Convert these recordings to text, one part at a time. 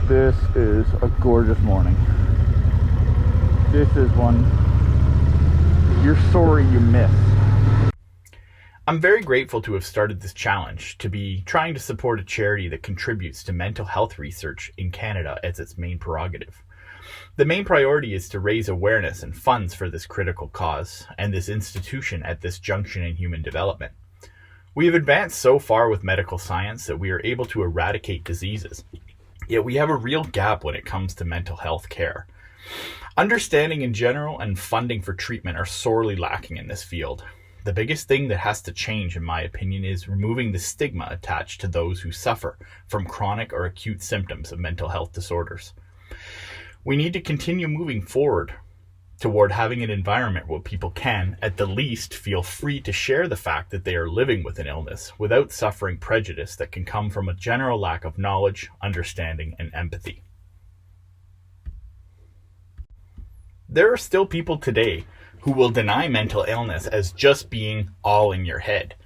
This is a gorgeous morning. This is one you're sorry you missed. I'm very grateful to have started this challenge, to be trying to support a charity that contributes to mental health research in Canada as its main prerogative. The main priority is to raise awareness and funds for this critical cause and this institution at this junction in human development. We have advanced so far with medical science that we are able to eradicate diseases. Yet we have a real gap when it comes to mental health care. Understanding in general and funding for treatment are sorely lacking in this field. The biggest thing that has to change, in my opinion, is removing the stigma attached to those who suffer from chronic or acute symptoms of mental health disorders. We need to continue moving forward toward having an environment where people can, at the least, feel free to share the fact that they are living with an illness without suffering prejudice that can come from a general lack of knowledge, understanding, and empathy. There are still people today who will deny mental illness as just being all in your head.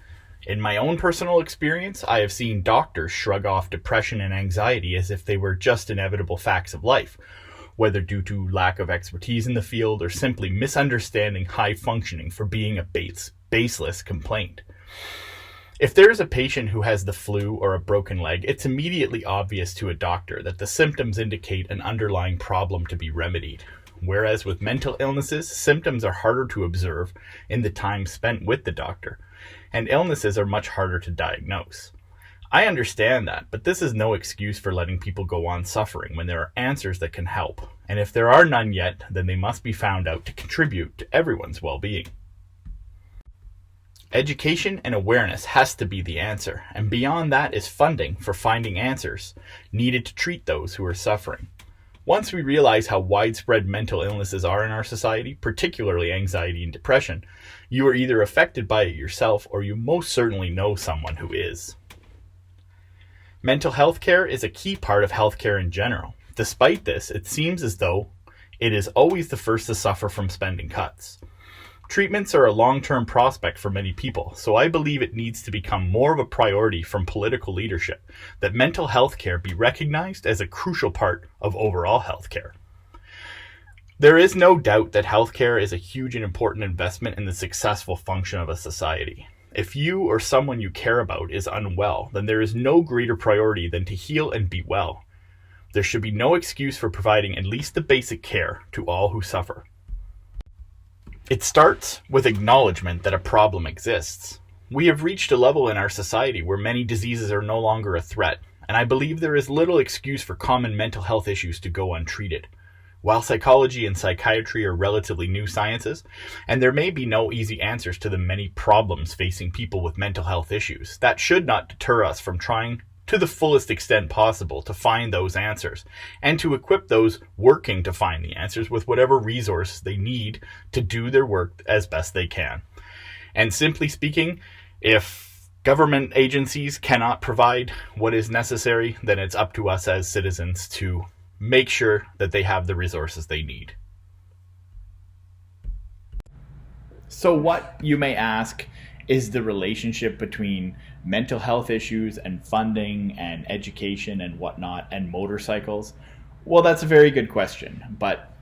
In my own personal experience, I have seen doctors shrug off depression and anxiety as if they were just inevitable facts of life, whether due to lack of expertise in the field or simply misunderstanding high functioning for being a baseless complaint. If there is a patient who has the flu or a broken leg, it's immediately obvious to a doctor that the symptoms indicate an underlying problem to be remedied. Whereas with mental illnesses, symptoms are harder to observe in the time spent with the doctor, and illnesses are much harder to diagnose. I understand that, but this is no excuse for letting people go on suffering when there are answers that can help. And if there are none yet, then they must be found out to contribute to everyone's well-being. Education and awareness has to be the answer, and beyond that is funding for finding answers needed to treat those who are suffering. Once we realize how widespread mental illnesses are in our society, particularly anxiety and depression, you are either affected by it yourself or you most certainly know someone who is. Mental health care is a key part of healthcare in general. Despite this, it seems as though it is always the first to suffer from spending cuts. Treatments are a long-term prospect for many people, so I believe it needs to become more of a priority from political leadership that mental health care be recognized as a crucial part of overall healthcare. There is no doubt that healthcare is a huge and important investment in the successful function of a society. If you or someone you care about is unwell, then there is no greater priority than to heal and be well. There should be no excuse for providing at least the basic care to all who suffer. It starts with acknowledgement that a problem exists. We have reached a level in our society where many diseases are no longer a threat, and I believe there is little excuse for common mental health issues to go untreated. While psychology and psychiatry are relatively new sciences, and there may be no easy answers to the many problems facing people with mental health issues, that should not deter us from trying to the fullest extent possible to find those answers, and to equip those working to find the answers with whatever resources they need to do their work as best they can. And simply speaking, if government agencies cannot provide what is necessary, then it's up to us as citizens to make sure that they have the resources they need. So what, you may ask, is the relationship between mental health issues and funding and education and whatnot and motorcycles? Well, that's a very good question, but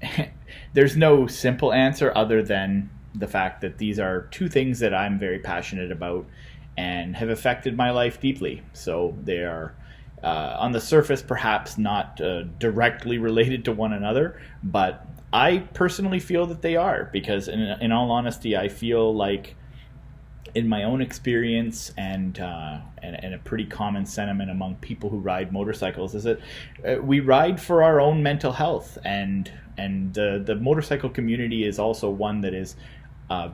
there's no simple answer other than the fact that these are two things that I'm very passionate about and have affected my life deeply. So they are on the surface perhaps not directly related to one another, but I personally feel that they are, because in all honesty, I feel like in my own experience and a pretty common sentiment among people who ride motorcycles is that we ride for our own mental health, and the motorcycle community is also one that is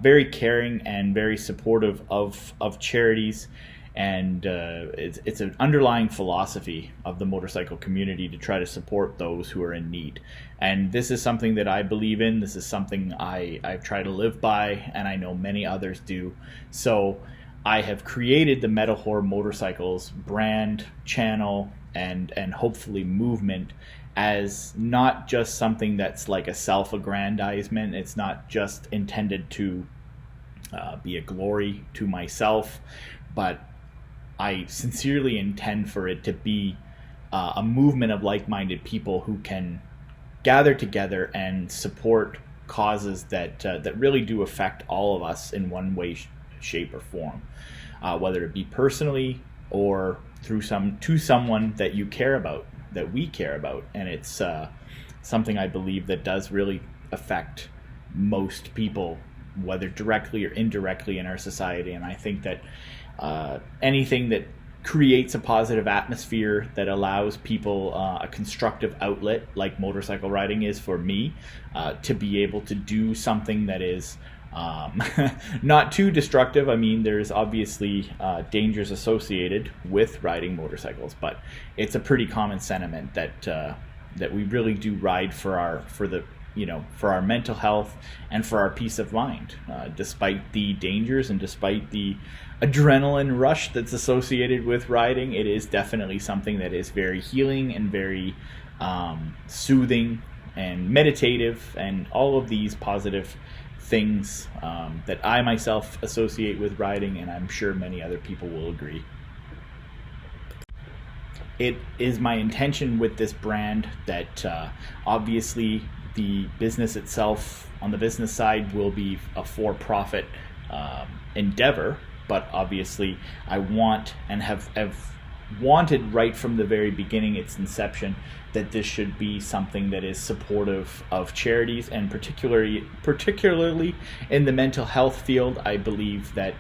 very caring and very supportive of charities. And it's an underlying philosophy of the motorcycle community to try to support those who are in need. And this is something that I believe in. This is something I try to live by, and I know many others do. So I have created the Metal Horror Motorcycles brand, channel, and hopefully movement as not just something that's like a self-aggrandizement. It's not just intended to be a glory to myself, but I sincerely intend for it to be a movement of like-minded people who can gather together and support causes that really do affect all of us in one way, shape, or form, whether it be personally or through someone that you care about, that we care about. And it's something I believe that does really affect most people, whether directly or indirectly in our society. And I think that anything that creates a positive atmosphere that allows people a constructive outlet, like motorcycle riding is for me, to be able to do something that is not too destructive. I mean, there's obviously dangers associated with riding motorcycles, but it's a pretty common sentiment that we really do ride for our mental health and for our peace of mind, despite the dangers and despite the adrenaline rush that's associated with riding. It is definitely something that is very healing and very soothing and meditative, and all of these positive things that I myself associate with riding, and I'm sure many other people will agree. It is my intention with this brand that obviously the business itself, on the business side, will be a for-profit endeavor, but obviously I want and have wanted right from the very beginning, its inception, that this should be something that is supportive of charities, and particularly in the mental health field. I believe that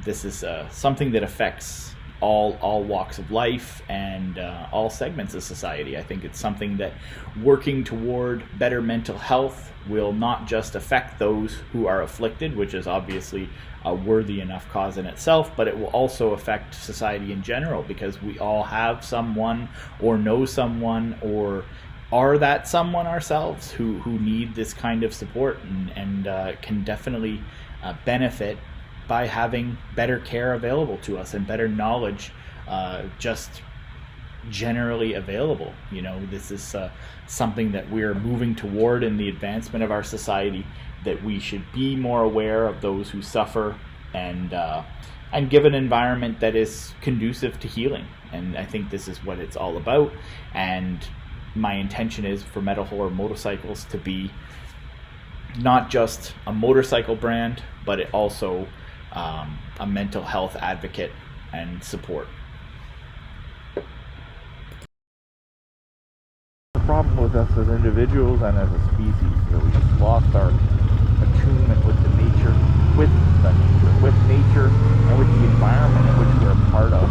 this is something that affects all walks of life and all segments of society. I think it's something that, working toward better mental health, will not just affect those who are afflicted, which is obviously a worthy enough cause in itself, but it will also affect society in general, because we all have someone or know someone or are that someone ourselves who need this kind of support, and can definitely benefit by having better care available to us and better knowledge just generally available. This is something that we're moving toward in the advancement of our society, that we should be more aware of those who suffer and give an environment that is conducive to healing. And I think this is what it's all about. And my intention is for Metal Horror Motorcycles to be not just a motorcycle brand, but it also a mental health advocate and support. The problem with us as individuals and as a species is that we just lost our attunement with nature, and with the environment in which we're a part of.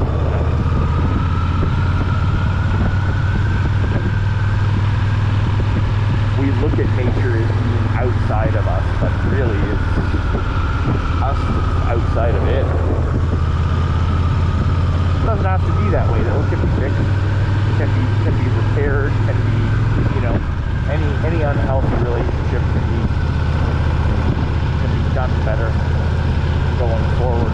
We look at nature as being outside of us, but really it's us that's outside of it. It doesn't have to be that way though. It can be fixed, can be repaired, can be, any unhealthy relationship can be done better going forward.